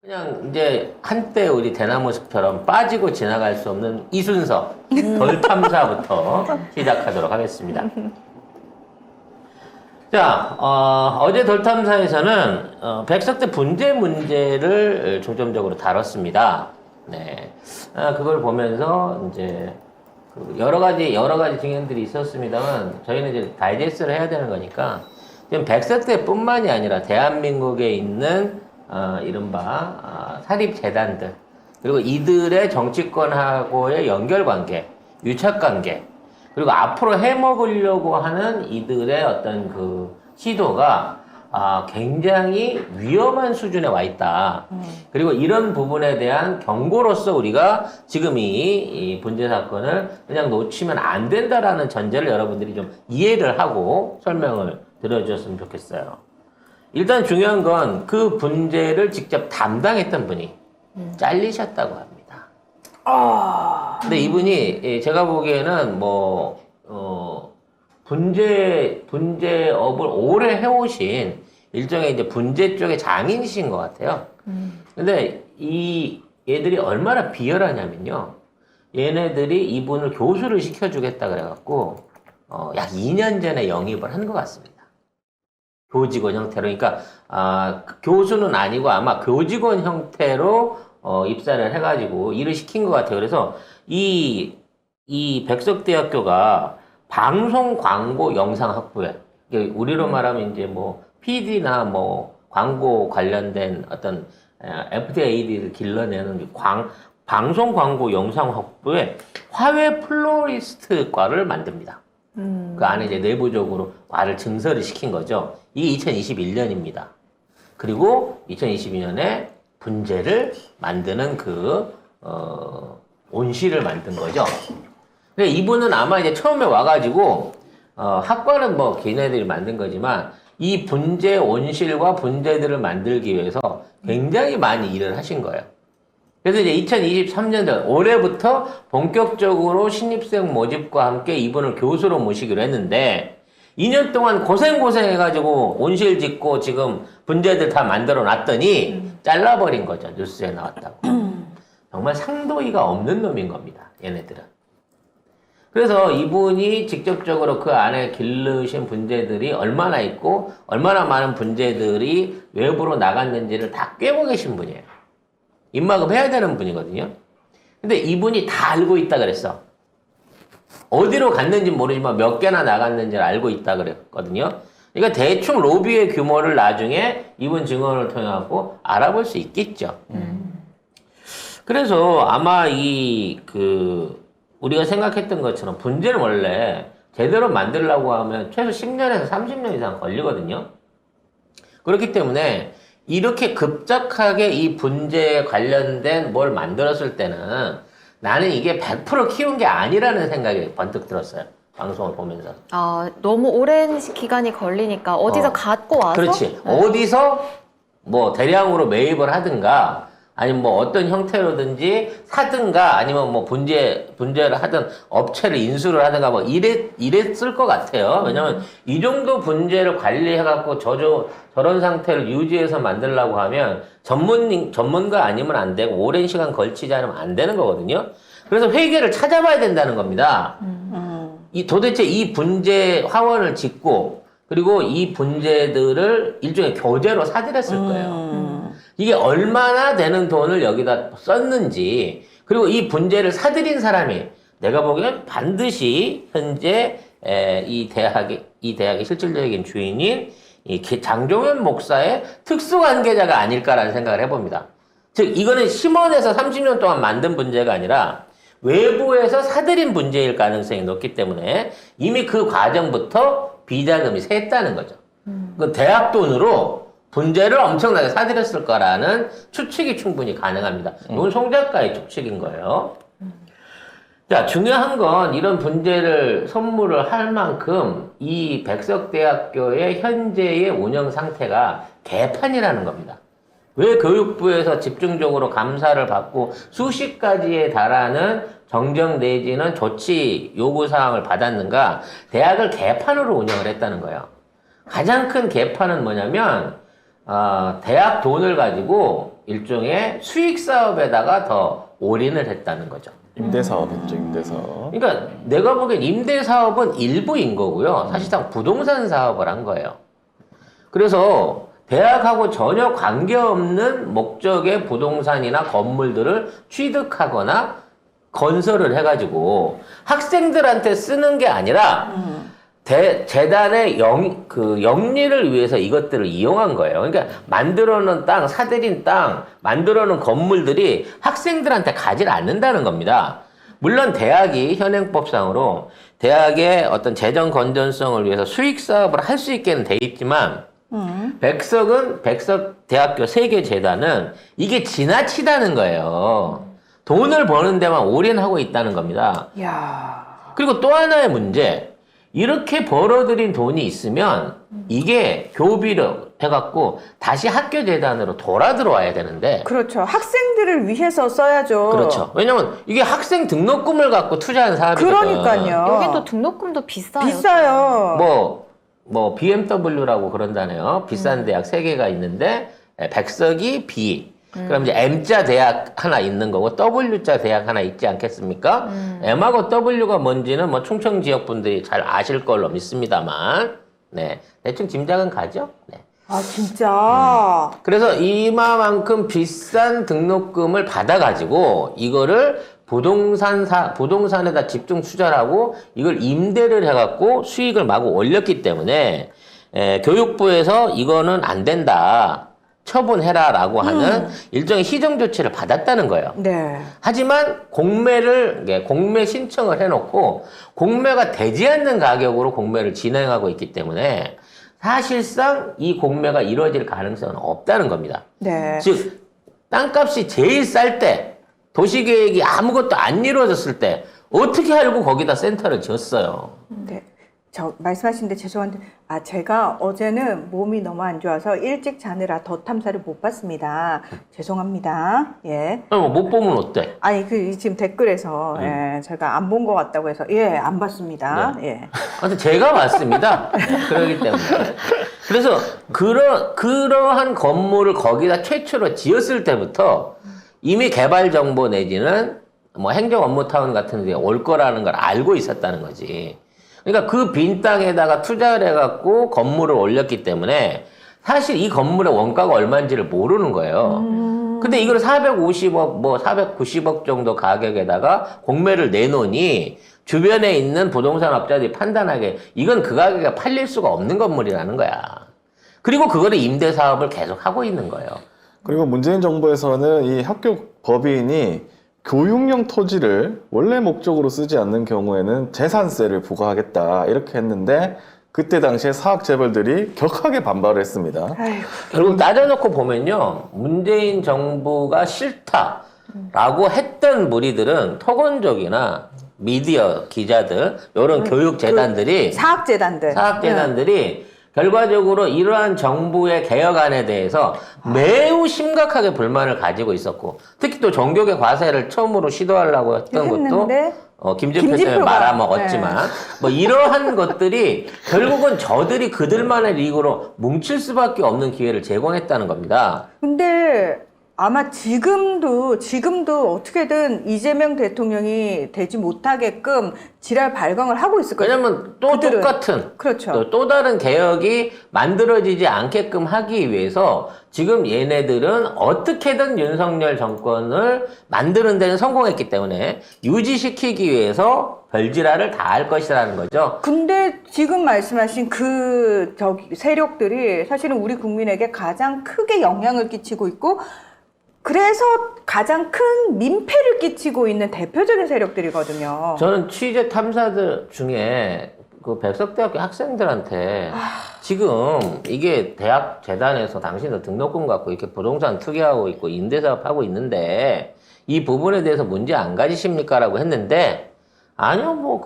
그냥 이제 한때 우리 대나무 숲처럼 빠지고 지나갈 수 없는 이순서 덜 탐사부터 시작하도록 하겠습니다. 자, 어제 덜 탐사에서는 백석대 분재 문제를 중점적으로 다뤘습니다. 네, 그걸 보면서 이제 여러 가지 증언들이 있었습니다만 저희는 이제 다이제스트를 해야 되는 거니까 지금 백석대뿐만이 아니라 대한민국에 있는 이른바 사립재단들 그리고 이들의 정치권하고의 연결관계, 유착관계 그리고 앞으로 해먹으려고 하는 이들의 어떤 그 시도가 굉장히 위험한 수준에 와 있다. 그리고 이런 부분에 대한 경고로서 우리가 지금 이 분재 사건을 그냥 놓치면 안 된다라는 전제를 여러분들이 좀 이해를 하고 설명을 드려주셨으면 좋겠어요. 일단 중요한 건 그 분재를 직접 담당했던 분이 잘리셨다고 합니다. 근데 이분이 제가 보기에는 분재업을 오래 해오신 일종의 이제 분재 쪽의 장인이신 것 같아요. 근데 얘들이 얼마나 비열하냐면요. 얘네들이 이분을 교수를 시켜주겠다 그래갖고 약 2년 전에 영입을 한 것 같습니다. 교직원 형태로. 그러니까 교수는 아니고 아마 교직원 형태로 입사를 해가지고 일을 시킨 것 같아요. 그래서 이 백석대학교가 방송, 광고, 영상 학부에 우리로 말하면 이제 PD나 광고 관련된 어떤 FDAD를 길러내는 방송, 광고, 영상 학부에 화훼 플로리스트과를 만듭니다. 그 안에 이제 내부적으로 과를 증설을 시킨 거죠. 이게 2021년입니다. 그리고 2022년에 분재를 만드는 온실을 만든 거죠. 근데 이분은 아마 이제 처음에 와가지고, 학과는 걔네들이 만든 거지만, 이 분재 온실과 분재들을 만들기 위해서 굉장히 많이 일을 하신 거예요. 그래서 이제 2023년도 올해부터 본격적으로 신입생 모집과 함께 이분을 교수로 모시기로 했는데 2년 동안 고생해가지고 온실 짓고 지금 분재들 다 만들어 놨더니 잘라버린 거죠. 뉴스에 나왔다고. 정말 상도이가 없는 놈인 겁니다. 얘네들은. 그래서 이분이 직접적으로 그 안에 기르신 분재들이 얼마나 있고 얼마나 많은 분재들이 외부로 나갔는지를 다 꿰고 계신 분이에요. 입막음 해야 되는 분이거든요. 근데 이분이 다 알고 있다 그랬어. 어디로 갔는지 모르지만 몇 개나 나갔는지를 알고 있다 그랬거든요. 그러니까 대충 로비의 규모를 나중에 이분 증언을 통해서 알아볼 수 있겠죠. 그래서 아마 우리가 생각했던 것처럼 분재를 원래 제대로 만들려고 하면 최소 10년에서 30년 이상 걸리거든요. 그렇기 때문에 이렇게 급작하게 이 분재에 관련된 뭘 만들었을 때는 나는 이게 100% 키운 게 아니라는 생각이 번뜩 들었어요. 방송을 보면서. 너무 오랜 기간이 걸리니까 어디서 갖고 와서? 그렇지. 어디서 대량으로 매입을 하든가 아니면 어떤 형태로든지 사든가 아니면 분재를 하든 업체를 인수를 하든가 이랬을 것 같아요. 왜냐면 이 정도 분재를 관리해갖고 저런 상태를 유지해서 만들려고 하면 전문가 아니면 안 되고 오랜 시간 걸치지 않으면 안 되는 거거든요. 그래서 회계를 찾아봐야 된다는 겁니다. 도대체 이 분재 화원을 짓고 그리고 이 분재들을 일종의 교재로 사들였을 거예요. 이게 얼마나 되는 돈을 여기다 썼는지 그리고 이 분재를 사들인 사람이 내가 보기엔 반드시 현재 이 대학의 실질적인 주인인 장종현 목사의 특수관계자가 아닐까라는 생각을 해봅니다. 즉 이거는 심원에서 30년 동안 만든 분재가 아니라 외부에서 사들인 분재일 가능성이 높기 때문에 이미 그 과정부터 비자금이 샜다는 거죠. 그 대학 돈으로 분재를 엄청나게 사들였을 거라는 추측이 충분히 가능합니다. 이건 송 작가의 추측인 거예요. 자, 중요한 건 이런 분재를 선물을 할 만큼 이 백석대학교의 현재의 운영 상태가 개판이라는 겁니다. 왜 교육부에서 집중적으로 감사를 받고 수십 가지에 달하는 정정 내지는 조치 요구사항을 받았는가? 대학을 개판으로 운영을 했다는 거예요. 가장 큰 개판은 뭐냐면 대학 돈을 가지고 일종의 수익 사업에다가 더 올인을 했다는 거죠. 임대사업이죠, 임대사업. 그러니까 내가 보기엔 임대 사업은 일부인 거고요. 사실상 부동산 사업을 한 거예요. 그래서 대학하고 전혀 관계없는 목적의 부동산이나 건물들을 취득하거나 건설을 해가지고 학생들한테 쓰는 게 아니라 재단의 영리를 위해서 이것들을 이용한 거예요. 그러니까 만들어 놓은 땅, 사들인 땅, 만들어 놓은 건물들이 학생들한테 가지 않는다는 겁니다. 물론 대학이 현행법상으로 대학의 어떤 재정 건전성을 위해서 수익 사업을 할 수 있게는 돼 있지만 백석대학교 세계재단은 이게 지나치다는 거예요. 돈을 버는 데만 올인하고 있다는 겁니다. 야. 그리고 또 하나의 문제, 이렇게 벌어들인 돈이 있으면 이게 교비로 해갖고 다시 학교 재단으로 돌아 들어와야 되는데. 그렇죠. 학생들을 위해서 써야죠. 그렇죠. 왜냐면 이게 학생 등록금을 갖고 투자한 사업이거든. 그러니까요. 여긴 또 등록금도 비싸요. 비싸요. 뭐 BMW라고 그런다네요. 비싼 대학 3개가 있는데 백석이 B. 그럼 이제 M자 대학 하나 있는 거고 W자 대학 하나 있지 않겠습니까? M하고 W가 뭔지는 뭐 충청 지역 분들이 잘 아실 걸로 믿습니다만, 네, 대충 짐작은 가죠. 네. 아 진짜. 그래서 이마만큼 비싼 등록금을 받아가지고 이거를 부동산에다 집중 투자를 하고 이걸 임대를 해갖고 수익을 마구 올렸기 때문에 교육부에서 이거는 안 된다. 처분해라라고 하는 일종의 희정 조치를 받았다는 거예요. 네. 하지만 공매 신청을 해놓고 공매가 되지 않는 가격으로 공매를 진행하고 있기 때문에 사실상 이 공매가 이루어질 가능성은 없다는 겁니다. 네. 즉 땅값이 제일 쌀 때, 도시계획이 아무것도 안 이루어졌을 때 어떻게 알고 거기다 센터를 지었어요? 네. 저 말씀하시는데 죄송한데 제가 어제는 몸이 너무 안 좋아서 일찍 자느라 더 탐사를 못 봤습니다. 죄송합니다. 예. 아니, 못 보면 어때? 아니 지금 댓글에서 예, 제가 안 본 것 같다고 해서 안 봤습니다. 네. 예. 하여튼 제가 맞습니다. 그러기 때문에. 그래서 그러한 건물을 거기다 최초로 지었을 때부터 이미 개발 정보 내지는 뭐 행정 업무 타운 같은 데 올 거라는 걸 알고 있었다는 거지. 그러니까 그 빈 땅에다가 투자를 해갖고 건물을 올렸기 때문에 사실 이 건물의 원가가 얼마인지를 모르는 거예요. 근데 이걸 450억, 490억 정도 가격에다가 공매를 내놓으니 주변에 있는 부동산 업자들이 판단하게 이건 그 가격에 팔릴 수가 없는 건물이라는 거야. 그리고 그거를 임대 사업을 계속 하고 있는 거예요. 그리고 문재인 정부에서는 이 학교 법인이 교육용 토지를 원래 목적으로 쓰지 않는 경우에는 재산세를 부과하겠다 이렇게 했는데 그때 당시에 사학 재벌들이 격하게 반발을 했습니다. 아이고. 결국 따져놓고 보면요, 문재인 정부가 싫다라고 했던 무리들은 토건족이나 미디어 기자들, 이런 교육재단들이, 사학재단들이 결과적으로 이러한 정부의 개혁안에 대해서 매우 심각하게 불만을 가지고 있었고, 특히 또 종교계 과세를 처음으로 시도하려고 했던 것도 김진표 때문에 말아먹었지만 뭐 이러한 것들이 결국은 저들이 그들만의 리그로 뭉칠 수밖에 없는 기회를 제공했다는 겁니다. 근데 아마 지금도 어떻게든 이재명 대통령이 되지 못하게끔 지랄 발광을 하고 있을 거예요. 왜냐면 또 그들은. 똑같은 그렇죠. 또 다른 개혁이 만들어지지 않게끔 하기 위해서 지금 얘네들은 어떻게든 윤석열 정권을 만드는 데는 성공했기 때문에 유지시키기 위해서 별지랄을 다 할 것이라는 거죠. 근데 지금 말씀하신 세력들이 사실은 우리 국민에게 가장 크게 영향을 끼치고 있고 그래서 가장 큰 민폐를 끼치고 있는 대표적인 세력들이거든요. 저는 취재 탐사들 중에 그 백석대학교 학생들한테 지금 이게 대학 재단에서 당신들 등록금 갖고 이렇게 부동산 투기하고 있고 임대사업 하고 있는데 이 부분에 대해서 문제 안 가지십니까? 라고 했는데 아니요,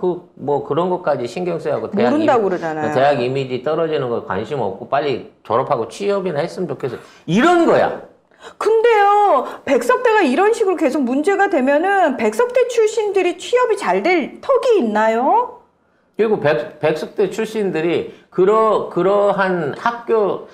그런 것까지 신경 써야고 모른다고 그러잖아요. 대학 이미지 떨어지는 거 관심 없고 빨리 졸업하고 취업이나 했으면 좋겠어. 이런 거야. 근데요, 백석대가 이런 식으로 계속 문제가 되면은 백석대 출신들이 취업이 잘 될 턱이 있나요? 그리고 백석대 출신들이 그러한 학교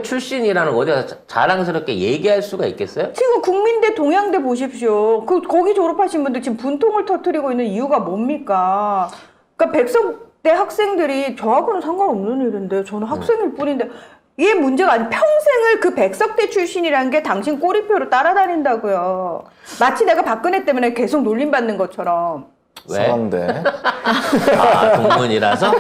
출신이라는 거 어디서 자랑스럽게 얘기할 수가 있겠어요? 지금 국민대, 동양대 보십시오. 거기 졸업하신 분들 지금 분통을 터뜨리고 있는 이유가 뭡니까? 그러니까 백석대 학생들이 저하고는 상관없는 일인데 저는 학생일 뿐인데 이게 문제가 아니 평생을 그 백석대 출신이라는 게 당신 꼬리표로 따라다닌다고요. 마치 내가 박근혜 때문에 계속 놀림받는 것처럼. 왜? 서강대. 동문이라서?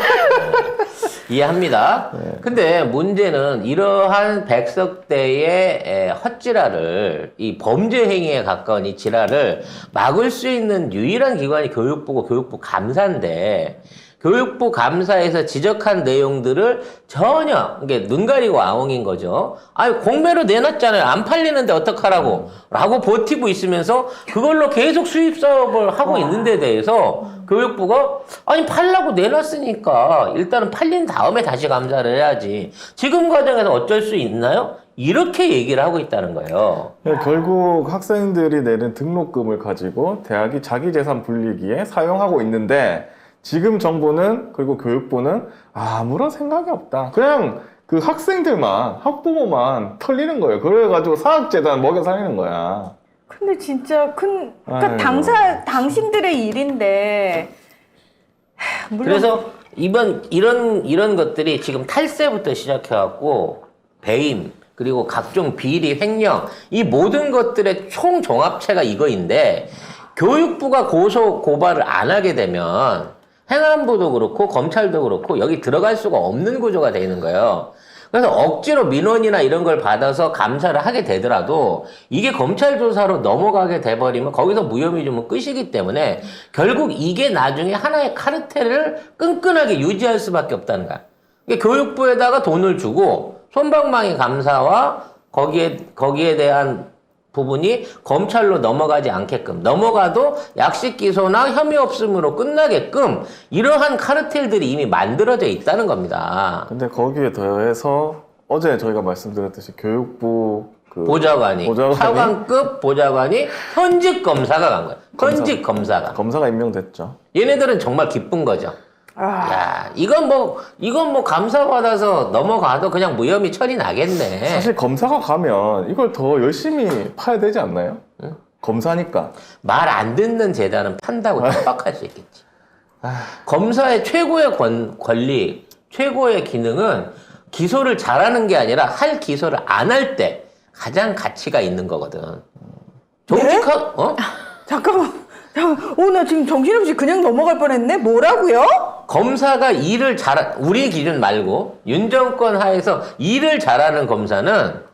이해합니다. 근데 문제는 이러한 백석대의 헛지랄을, 이 범죄 행위에 가까운 이 지랄을 막을 수 있는 유일한 기관이 교육부고 교육부 감사인데, 교육부 감사에서 지적한 내용들을 전혀, 이게 눈 가리고 아웅인 거죠. 아니, 공매로 내놨잖아요. 안 팔리는데 어떡하라고. 라고 버티고 있으면서 그걸로 계속 수입 사업을 하고 있는 데 대해서 교육부가, 아니, 팔라고 내놨으니까 일단은 팔린 다음에 다시 감사를 해야지. 지금 과정에서 어쩔 수 있나요? 이렇게 얘기를 하고 있다는 거예요. 결국 학생들이 내는 등록금을 가지고 대학이 자기 재산 불리기에 사용하고 있는데 지금 정부는 그리고 교육부는 아무런 생각이 없다. 그냥 그 학생들만 학부모만 털리는 거예요. 그래가지고 사학재단 먹여 살리는 거야. 근데 진짜 그러니까 아이고. 당신들의 일인데. 물론 그래서 이런 것들이 지금 탈세부터 시작해갖고 배임, 그리고 각종 비리, 횡령, 이 모든 것들의 총 종합체가 이거인데, 교육부가 고발을 안 하게 되면 행안부도 그렇고 검찰도 그렇고 여기 들어갈 수가 없는 구조가 되는 거예요. 그래서 억지로 민원이나 이런 걸 받아서 감사를 하게 되더라도 이게 검찰 조사로 넘어가게 돼버리면 거기서 무혐의 주면 끝이기 때문에 결국 이게 나중에 하나의 카르텔을 끈끈하게 유지할 수밖에 없다는 거야. 이게 교육부에다가 돈을 주고 솜방망이 감사와 거기에 대한 부분이 검찰로 넘어가지 않게끔, 넘어가도 약식 기소나 혐의 없음으로 끝나게끔 이러한 카르텔들이 이미 만들어져 있다는 겁니다. 근데 거기에 더해서 어제 저희가 말씀드렸듯이 교육부 보좌관이 차관급 보좌관이 현직 검사가 간 거예요. 현직 검사가 임명됐죠. 얘네들은 정말 기쁜 거죠. 야, 이건 뭐 감사받아서 넘어가도 그냥 무혐의 처리 나겠네. 사실 검사가 가면 이걸 더 열심히 파야 되지 않나요? 응? 검사니까. 말 안 듣는 재단은 판다고 협박할 수 있겠지. 검사의 최고의 권리, 최고의 기능은 기소를 잘하는 게 아니라 할 기소를 안 할 때 가장 가치가 있는 거거든. 잠깐만. 나 지금 정신없이 그냥 넘어갈 뻔했네. 뭐라고요? 검사가 우리 기준 말고 윤 정권 하에서 일을 잘하는 검사는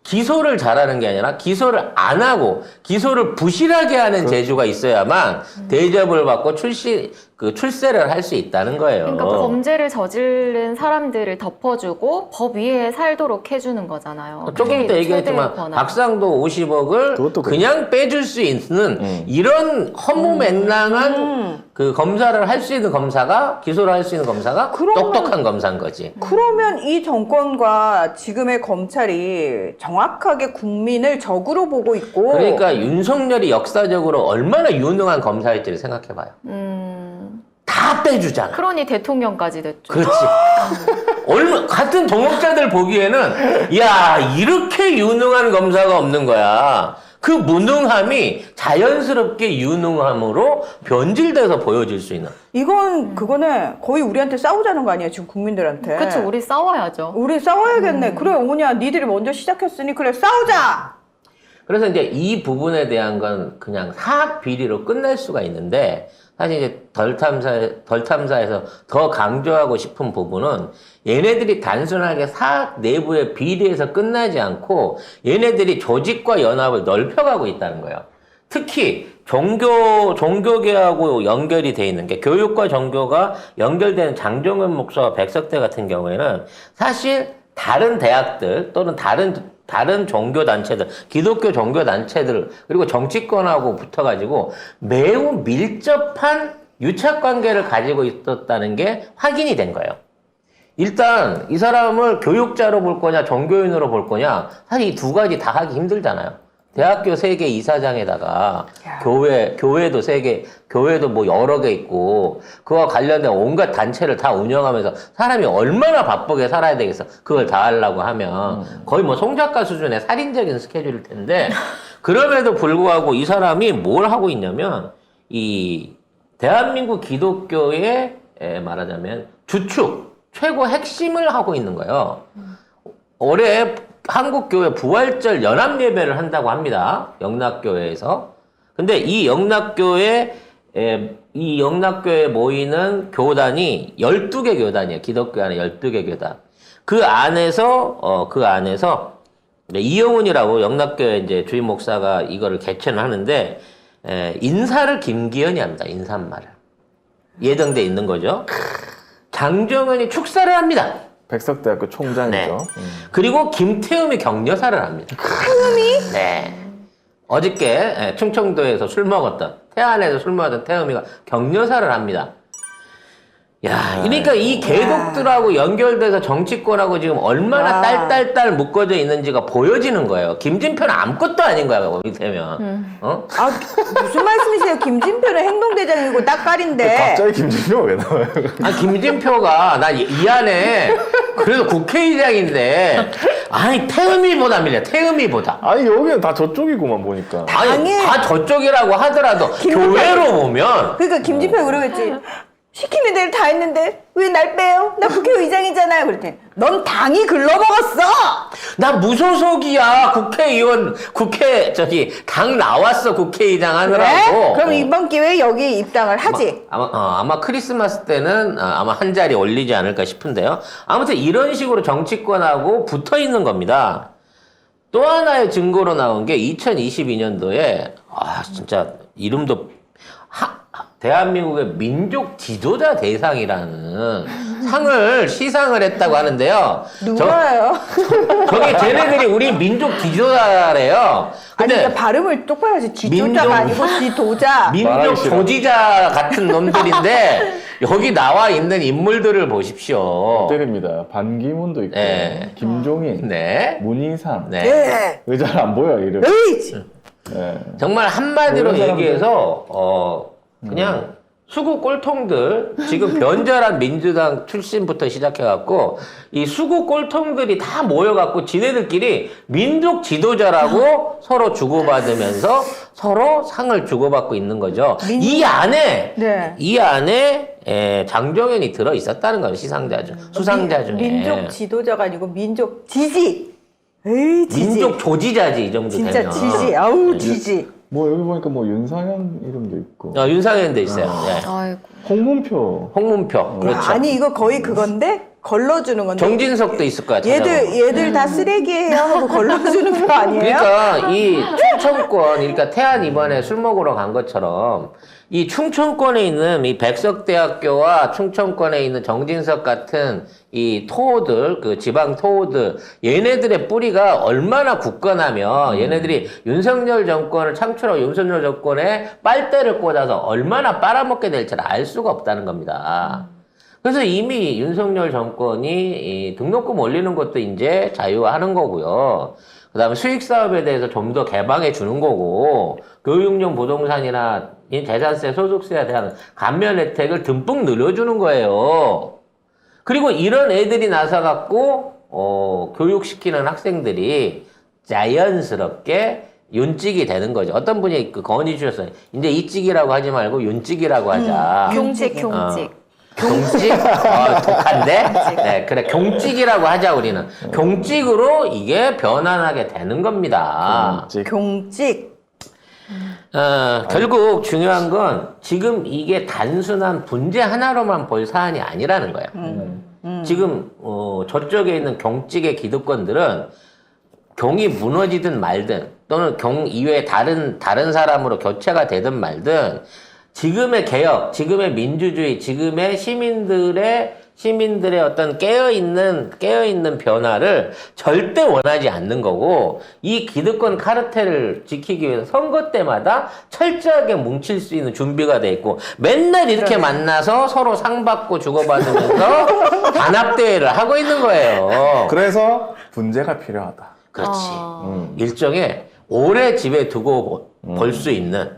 기소를 잘하는 게 아니라 기소를 안 하고 기소를 부실하게 하는 재주가 있어야만 대접을 받고 출세를 할 수 있다는 거예요. 그러니까 범죄를 저지른 사람들을 덮어주고 법 위에 살도록 해주는 거잖아요. 조금 이따 얘기했지만 박상도 50억을 그냥 빼줄 수 있는 이런 허무맹랑한 그 검사를 할 수 있는 검사가, 기소를 할 수 있는 검사가 똑똑한 검사인 거지. 그러면 이 정권과 지금의 검찰이 정확하게 국민을 적으로 보고 있고, 그러니까 윤석열이 역사적으로 얼마나 유능한 검사일지를 생각해봐요. 다 빼주잖아. 그러니 대통령까지 됐죠. 그렇지. 같은 동업자들 보기에는 야, 이렇게 유능한 검사가 없는 거야. 그 무능함이 자연스럽게 유능함으로 변질돼서 보여질 수 있는. 이건 그거네. 거의 우리한테 싸우자는 거 아니에요, 지금 국민들한테. 그렇죠. 우리 싸워야죠. 우리 싸워야겠네. 그래, 오냐, 니들이 먼저 시작했으니 그래, 싸우자. 그래서 이제 이 부분에 대한 건 그냥 사학 비리로 끝날 수가 있는데, 사실 이제 덜 탐사에서 더 강조하고 싶은 부분은 얘네들이 단순하게 사학 내부의 비리에서 끝나지 않고 얘네들이 조직과 연합을 넓혀가고 있다는 거예요. 특히 종교계하고 연결이 돼 있는 게, 교육과 종교가 연결되는 장정은 목사와 백석대 같은 경우에는 사실 다른 대학들 또는 다른 종교단체들, 기독교 종교단체들, 그리고 정치권하고 붙어가지고 매우 밀접한 유착관계를 가지고 있었다는 게 확인이 된 거예요. 일단 이 사람을 교육자로 볼 거냐 종교인으로 볼 거냐, 사실 이 두 가지 다 하기 힘들잖아요. 대학교 3개 이사장에다가 야. 교회도 3개, 교회도 뭐 여러 개 있고 그와 관련된 온갖 단체를 다 운영하면서 사람이 얼마나 바쁘게 살아야 되겠어. 그걸 다 하려고 하면 거의 뭐 송작가 수준의 살인적인 스케줄일 텐데 그럼에도 불구하고 이 사람이 뭘 하고 있냐면 이 대한민국 기독교의 말하자면 주축, 최고 핵심을 하고 있는 거예요. 올해 한국교회 부활절 연합예배를 한다고 합니다. 영락교회에서. 근데 이 영락교회에 모이는 교단이 12개 교단이에요. 기독교 안에 12개 교단. 그 안에서 이영훈이라고 영락교회 이제 주임 목사가 이거를 개최를 하는데, 인사를 김기현이 합니다. 인사말을. 예정돼 있는 거죠. 장정은이 축사를 합니다. 백석대학교 총장이죠. 네. 그리고 김태흠이 격려사를 합니다. 태음이? 네. 어저께 충청도에서 술 먹었던, 태안에서 술 먹었던 태흠이가 격려사를 합니다. 야, 그러니까 이 개독들하고 연결돼서 정치권하고 지금 얼마나 와. 딸딸딸 묶어져 있는지가 보여지는 거예요. 김진표는 아무것도 아닌 거야, 이를테면. 어? 아, 무슨 말씀이세요? 김진표는 행동대장이고 딱깔인데. 갑자기 김진표가 왜 나와요? 아, 김진표가, 나 이 안에, 그래도 국회의장인데, 아니, 태흠이보다 밀려, 태흠이보다. 아니 여기는 다 저쪽이구만 보니까. 아니, 당연히- 다 저쪽이라고 하더라도, 교회로 보면, 그러니까 김진표가 그러겠지. 시키는 대로 다 했는데 왜 날 빼요? 나 국회의장이잖아요. 그랬더니 넌 당이 글러먹었어. 나 무소속이야. 당 나왔어. 국회의장 하느라고. 그래? 그럼 이번 기회에 여기 입당을 하지. 아마 크리스마스 때는 아마 한 자리 올리지 않을까 싶은데요. 아무튼 이런 식으로 정치권하고 붙어 있는 겁니다. 또 하나의 증거로 나온 게 2022년도에, 진짜 이름도 대한민국의 민족 지도자 대상이라는 상을 시상을 했다고 하는데요. 누가요? 저게 쟤네들이 우리 민족 지도자래요. 아니 근데 그러니까 발음을 똑바로 해야지. 지도자가 민족- 아니고 지도자. 민족 말하기 싫어. 조지자 같은 놈들인데 여기 나와 있는 인물들을 보십시오. 때립니다. 반기문도 있고, 네. 김종인, 네. 문희상. 네. 네. 왜 잘 안 보여 이름? 에이. 네. 정말 한마디로 그런 사람들. 얘기해서 그냥 수구 꼴통들, 지금 변절한 민주당 출신부터 시작해갖고 이 수구 꼴통들이 다 모여갖고 지네들끼리 민족 지도자라고 서로 주고받으면서 서로 상을 주고받고 있는 거죠. 이 안에 장종현이 들어 있었다는 거예요. 수상자 중에. 민족 지도자가 아니고 민족 지지. 에이 지지. 민족 조지자지 이 정도 진짜 되면. 지지. 아우 지지. 뭐 여기 보니까 뭐 윤상현 이름도 있고, 윤상현도 있어요. 네. 아이고. 홍문표. 홍문표. 그렇죠. 아니 이거 거의 그건데 걸러주는 건데. 정진석도 있을 거야. 얘들 다 쓰레기예요 하고 걸러주는 거 아니에요? 그러니까 이 충청권, 그러니까 태안 이번에 술 먹으러 간 것처럼 이 충청권에 있는 이 백석대학교와 충청권에 있는 정진석 같은 이 토호들, 그 지방 토호들, 얘네들의 뿌리가 얼마나 굳건하며 얘네들이 윤석열 정권을 창출하고 윤석열 정권에 빨대를 꽂아서 얼마나 빨아먹게 될지를 알 수가 없다는 겁니다. 그래서 이미 윤석열 정권이 이 등록금 올리는 것도 이제 자유화하는 거고요. 그 다음에 수익 사업에 대해서 좀 더 개방해 주는 거고, 교육용 부동산이나 이 재산세, 소득세에 대한 감면 혜택을 듬뿍 늘려주는 거예요. 그리고 이런 애들이 나서갖고, 교육시키는 학생들이 자연스럽게 윤찍이 되는 거죠. 어떤 분이 그 건의 주셨어요. 이제 이찍이라고 하지 말고 윤찍이라고 하자. 경직, 경직. 경찍? 독한데? 네, 그래. 경찍이라고 하자, 우리는. 경찍으로 이게 변환하게 되는 겁니다. 경직. 결국 중요한 건 지금 이게 단순한 분재 하나로만 볼 사안이 아니라는 거예요. 지금, 저쪽에 있는 경찍의 기득권들은 경이 무너지든 말든 또는 경 이외에 다른 사람으로 교체가 되든 말든 지금의 개혁, 지금의 민주주의, 지금의 시민들의 어떤 깨어있는 변화를 절대 원하지 않는 거고, 이 기득권 카르텔을 지키기 위해서 선거 때마다 철저하게 뭉칠 수 있는 준비가 돼 있고, 맨날 이렇게 만나서 서로 상받고 주고받으면서 단합대회를 하고 있는 거예요. 그래서 분재가 필요하다. 그렇지. 아. 일종의 오래 집에 두고 벌 수 있는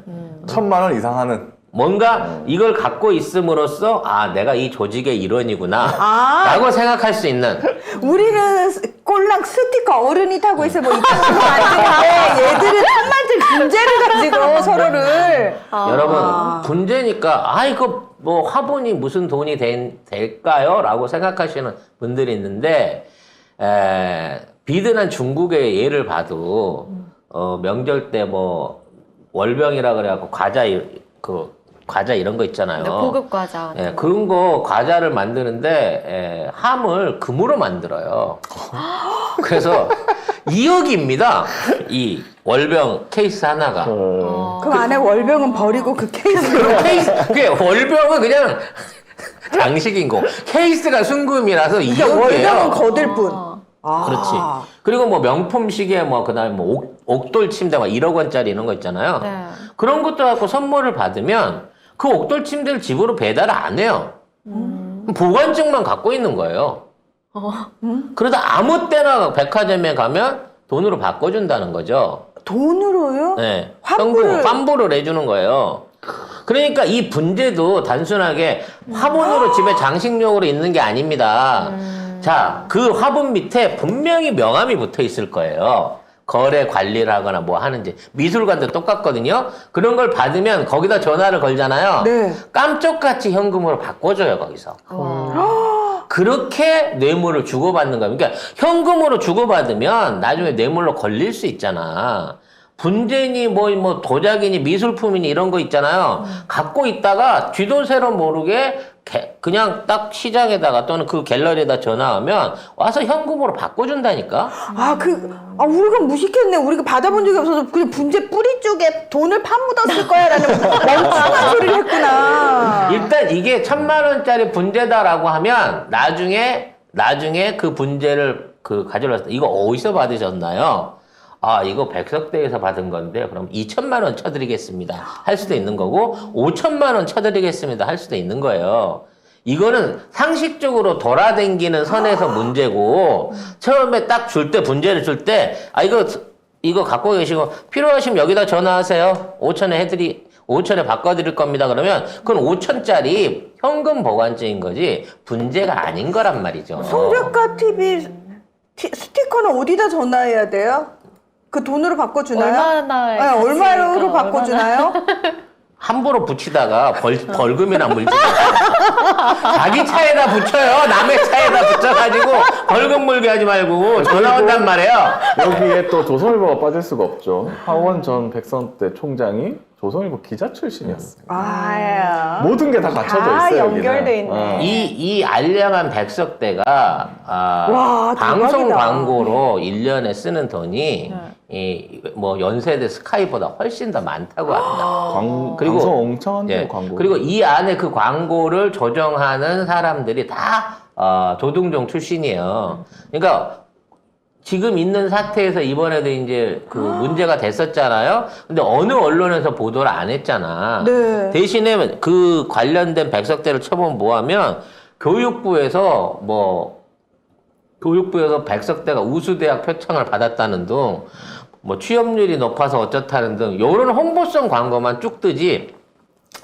1,000만 원 이상 하는. 뭔가 이걸 갖고 있음으로써 아 내가 이 조직의 일원이구나 아. 라고 생각할 수 있는 우리는 꼴랑 스티커 어른이 타고 있어 뭐 이딴 거 같은데 얘들은 탐만들 분재를 가지고 서로를 여러분 분재니까 아 이거 뭐 화분이 무슨 돈이 될까요? 라고 생각하시는 분들이 있는데 비든한 중국의 예를 봐도 명절 때 뭐 월병이라 그래갖고 과자 이런 거 있잖아요. 고급 과자. 예, 그런 거 과자를 만드는데 함을 금으로 만들어요. 그래서 2억입니다. 이 월병 케이스 하나가. 그 안에 월병은 버리고 그 케이스로 그게 월병은 그냥 장식인 거. 케이스가 순금이라서 월병은 2억이에요. 거들 뿐. 그렇지. 그리고 뭐 명품 시계 뭐 그다음에 뭐 옥돌 침대 막 1억 원짜리 이런 거 있잖아요. 네. 그런 것도 갖고 선물을 받으면 그 옥돌 침대를 집으로 배달 안 해요. 보관증만 갖고 있는 거예요. 그러다 아무 때나 백화점에 가면 돈으로 바꿔준다는 거죠. 돈으로요? 네. 환불을- 환불을 해주는 거예요. 그러니까 이 분재도 단순하게 화분으로 집에 장식용으로 있는 게 아닙니다. 자, 그 화분 밑에 분명히 명함이 붙어 있을 거예요. 거래 관리를 하거나 뭐 하는지. 미술관도 똑같거든요. 그런 걸 받으면 거기다 전화를 걸잖아요. 네. 깜짝같이 현금으로 바꿔줘요, 거기서. 그렇게 뇌물을 주고받는 겁니다. 그러니까 현금으로 주고받으면 나중에 뇌물로 걸릴 수 있잖아. 분재니 뭐 도자기니 미술품이니 이런 거 있잖아요. 갖고 있다가 쥐도 새로 모르게 그냥 딱 시장에다가 또는 그 갤러리에다 전화하면 와서 현금으로 바꿔준다니까. 우리가 무식했네. 우리가 받아본 적이 없어서 그냥 분재 뿌리 쪽에 돈을 파묻었을 거야라는 멍청한 소리를 했구나. 일단 이게 1,000만 원짜리 분재다라고 하면 나중에 그 분재를 가지러 왔을 때 이거 어디서 받으셨나요? 아, 이거 백석대에서 받은 건데, 그럼 2,000만 원 쳐드리겠습니다. 할 수도 있는 거고, 5,000만 원 쳐드리겠습니다. 할 수도 있는 거예요. 이거는 상식적으로 돌아다니는 선에서 문제고, 처음에 딱 줄 때, 분재를 줄 때, 이거 갖고 계시고, 필요하시면 여기다 전화하세요. 5,000에 바꿔드릴 겁니다. 그러면, 그건 5,000짜리 현금 보관증인 거지, 분재가 아닌 거란 말이죠. 송작가 TV 스티커는 어디다 전화해야 돼요? 그 돈으로 바꿔주나요? 얼마나 네, 얼마로 바꿔주나요? 함부로 붙이다가 벌금이나 물지. 자기 차에다 붙여요. 남의 차에다 붙여가지고 벌금 물게 하지 말고 전화 온단 말이에요. 여기에 또 조선일보가 빠질 수가 없죠. 하원 전 백선대 총장이 조선일보 기자 출신이었어요. 모든 게 다 갖춰져 있어요. 연결돼 여기는. 있네. 이 알량한 백석대가 와, 방송 대박이다. 광고로 1년에 쓰는 돈이 뭐 연세대 스카이보다 훨씬 더 많다고 합니다. 그리고 방송 엄청 한대요, 예, 광고. 그리고 이 안에 그 광고를 조정하는 사람들이 다 조둥종 출신이에요. 그러니까 지금 있는 사태에서 이번에도 이제 그 문제가 됐었잖아요. 근데 어느 언론에서 보도를 안 했잖아. 네. 대신에 그 관련된 백석대를 쳐보면 뭐하면 교육부에서 백석대가 우수대학 표창을 받았다는 등, 뭐 취업률이 높아서 어쩌다는 등, 이런 홍보성 광고만 쭉 뜨지,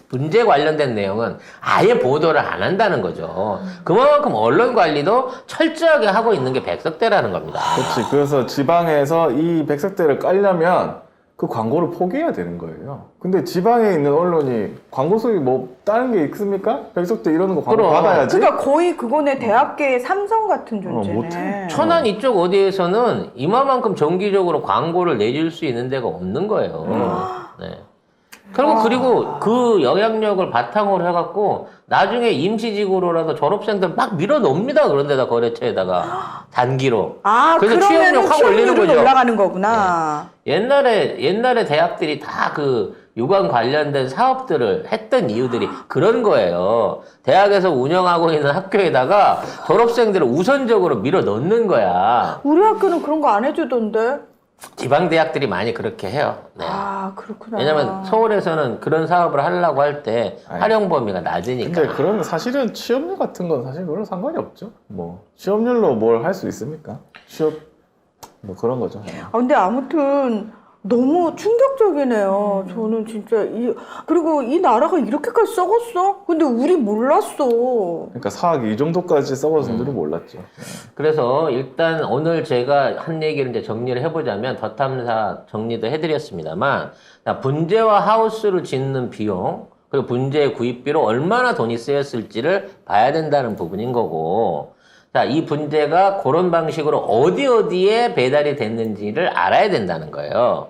분재 관련된 내용은 아예 보도를 안 한다는 거죠. 그만큼 언론 관리도 철저하게 하고 있는 게 백석대라는 겁니다. 그렇지. 그래서 지방에서 이 백석대를 깔려면 그 광고를 포기해야 되는 거예요. 근데 지방에 있는 언론이 광고 속에 뭐 다른 게 있습니까? 백석대 이러는 거 광고 그럼. 받아야지. 그러니까 거의 그거네. 대학계의 삼성 같은 존재네. 못해. 천안 이쪽 어디에서는 이마만큼 정기적으로 광고를 내줄 수 있는 데가 없는 거예요. 네. 그리고 그 영향력을 바탕으로 해갖고 나중에 임시직으로라도 졸업생들 막 밀어넣습니다. 그런 데다 거래처에다가 단기로. 그래서 취업률 확 올리는 거죠. 올라가는 거구나. 옛날에 대학들이 다 그 유관 관련된 사업들을 했던 이유들이 그런 거예요. 대학에서 운영하고 있는 학교에다가 졸업생들을 우선적으로 밀어넣는 거야. 우리 학교는 그런 거 안 해주던데. 지방 대학들이 많이 그렇게 해요. 네. 그렇구나. 왜냐면 서울에서는 그런 사업을 하려고 할 때 활용 범위가 낮으니까. 근데 그러면 사실은 취업률 같은 건 사실 별로 상관이 없죠. 뭐 취업률로 뭘 할 수 있습니까? 취업 뭐 그런 거죠. 근데 아무튼 너무 충격적이네요. 저는 진짜 그리고 이 나라가 이렇게까지 썩었어? 근데 우리 몰랐어. 그러니까 사학이 이 정도까지 썩어진 줄은 몰랐죠. 그래서 일단 오늘 제가 한 얘기를 이제 정리를 해보자면 덧탐사 정리도 해드렸습니다만 자, 분재와 하우스를 짓는 비용 그리고 분재 구입비로 얼마나 돈이 쓰였을지를 봐야 된다는 부분인 거고 자, 이 분재가 그런 방식으로 어디에 배달이 됐는지를 알아야 된다는 거예요.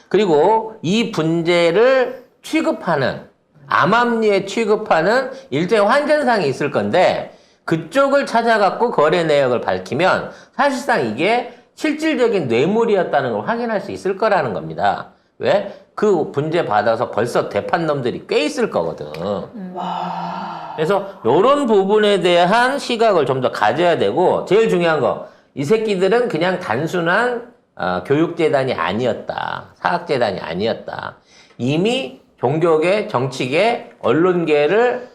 그리고 이 분재를 취급하는 암암리에 취급하는 일종의 환전상이 있을 건데 그쪽을 찾아갖고 거래 내역을 밝히면 사실상 이게 실질적인 뇌물이었다는 걸 확인할 수 있을 거라는 겁니다. 왜? 그 분재 받아서 벌써 되판 놈들이 꽤 있을 거거든. 그래서 이런 부분에 대한 시각을 좀 더 가져야 되고 제일 중요한 거 이 새끼들은 그냥 단순한 교육재단이 아니었다. 사학재단이 아니었다. 이미 종교계, 정치계, 언론계를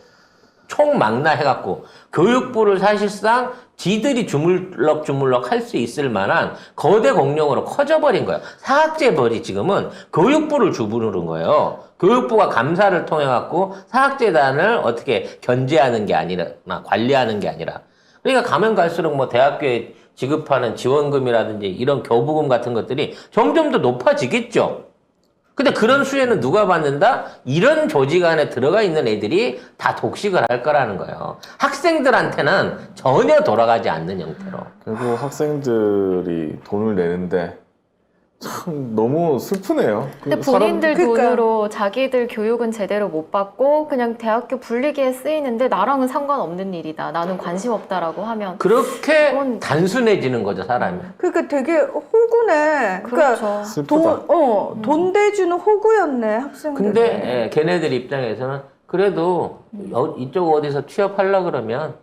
총망라해갖고 교육부를 사실상 지들이 주물럭주물럭 할 수 있을 만한 거대 공룡으로 커져버린 거예요. 사학재벌이 지금은 교육부를 주무르는 거예요. 교육부가 감사를 통해갖고 사학재단을 어떻게 견제하는 게 아니라, 관리하는 게 아니라. 그러니까 가면 갈수록 뭐 대학교에 지급하는 지원금이라든지 이런 교부금 같은 것들이 점점 더 높아지겠죠. 근데 그런 수혜는 누가 받는다? 이런 조직 안에 들어가 있는 애들이 다 독식을 할 거라는 거예요. 학생들한테는 전혀 돌아가지 않는 형태로. 결국 학생들이 돈을 내는데 참 너무 슬프네요. 근데 사람- 본인들 그러니까. 돈으로 자기들 교육은 제대로 못 받고 그냥 대학교 불리기에 쓰이는데 나랑은 상관없는 일이다. 나는 관심 없다라고 하면 그렇게 그건- 단순해지는 거죠, 사람이. 그러니까 되게 호구네. 그러니까 그렇죠. 슬프다. 돈 대주는 호구였네, 학생들. 근데 걔네들 입장에서는 그래도 이쪽 어디서 취업하려 그러면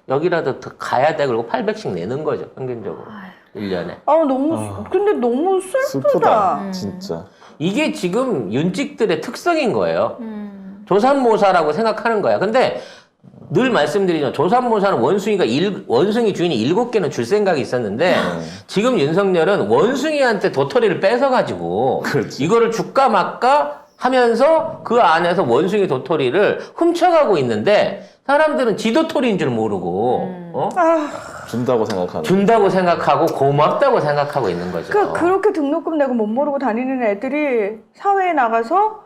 여기라도 더 가야 돼. 그리고 800씩 내는 거죠, 평균적으로. 1년에. 근데 너무 슬프다. 슬프다. 진짜. 이게 지금 윤직들의 특성인 거예요. 조산모사라고 생각하는 거야. 근데 늘 말씀드리지만 조산모사는 원숭이 주인이 7개는 줄 생각이 있었는데 지금 윤석열은 원숭이한테 도토리를 뺏어가지고 그렇지. 이거를 줄까 말까 하면서 그 안에서 원숭이 도토리를 훔쳐가고 있는데 사람들은 지도토리인 줄 모르고 준다고 생각하는. 준다고 생각하고 고맙다고 생각하고 있는 거죠. 그렇게 등록금 내고 못 모르고 다니는 애들이 사회에 나가서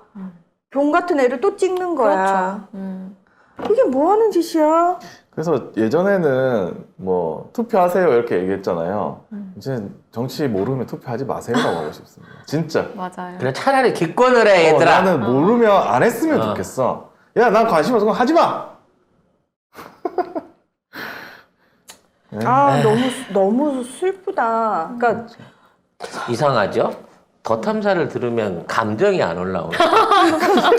병 같은 애를 또 찍는 거야. 이게 뭐 하는 짓이야? 그래서 예전에는 뭐 투표하세요 이렇게 얘기했잖아요. 이제 정치 모르면 투표하지 마세요라고 하고 싶습니다. 진짜. 맞아요. 그래 차라리 기권을 해 얘들아. 나는 모르면 안 했으면 좋겠어. 야, 난 관심 없어. 그럼 하지 마. 너무 슬프다. 그러니까 이상하죠? 더 탐사를 들으면 감정이 안 올라오네.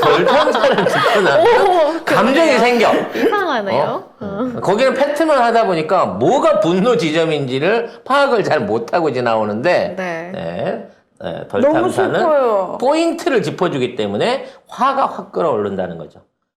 덜 탐사를 듣고 나면 감정이 생겨. 이상하네요. 거기는 팩트만 하다 보니까 뭐가 분노 지점인지를 파악을 잘 못하고 이제 나오는데 네. 덜 너무 탐사는 슬퍼요. 포인트를 짚어주기 때문에 화가 확 끌어오른다는 거죠.